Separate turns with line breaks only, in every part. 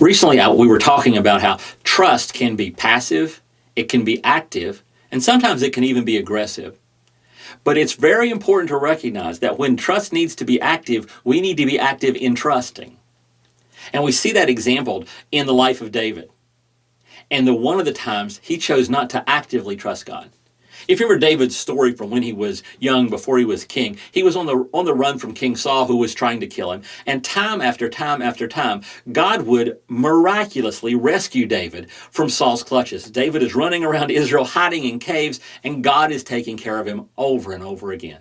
Recently, we were talking about how trust can be passive, it can be active, and sometimes it can even be aggressive. But it's very important to recognize that when trust needs to be active, we need to be active in trusting. And we see that exampled in the life of David. And one of the times he chose not to actively trust God. If you remember David's story from when he was young, before he was king, he was on the run from King Saul, who was trying to kill him. And time after time after time, God would miraculously rescue David from Saul's clutches. David is running around Israel, hiding in caves, and God is taking care of him over and over again.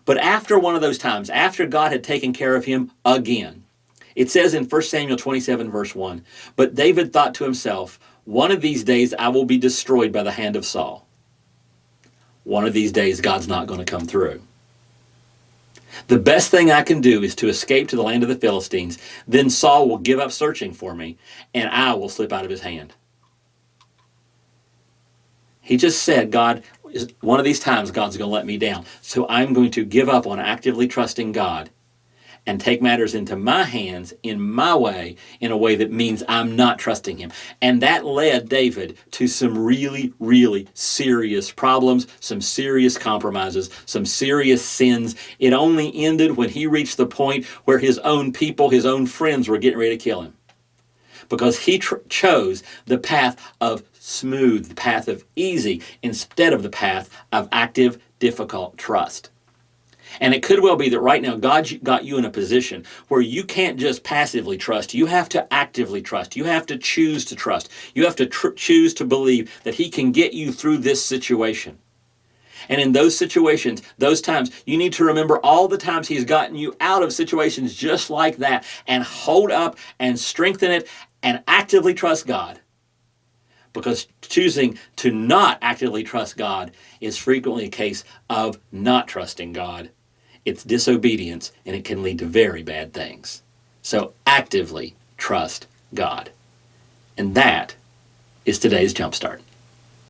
But after one of those times, after God had taken care of him again, it says in 1 Samuel 27, verse 1, "But David thought to himself, one of these days I will be destroyed by the hand of Saul." One of these days, God's not going to come through. The best thing I can do is to escape to the land of the Philistines. Then Saul will give up searching for me, and I will slip out of his hand. He just said, God, one of these times, God's going to let me down. So I'm going to give up on actively trusting God and take matters into my hands in my way, in a way that means I'm not trusting him. And that led David to some really, really serious problems, some serious compromises, some serious sins. It only ended when he reached the point where his own people, his own friends were getting ready to kill him. Because he chose the path of smooth, the path of easy, instead of the path of active, difficult trust. And it could well be that right now God got you in a position where you can't just passively trust. You have to actively trust. You have to choose to trust. You have to choose to believe that he can get you through this situation. And in those situations, those times, you need to remember all the times he's gotten you out of situations just like that, and hold up and strengthen it and actively trust God. Because choosing to not actively trust God is frequently a case of not trusting God. It's disobedience, and it can lead to very bad things. So actively trust God. And that is today's Jumpstart.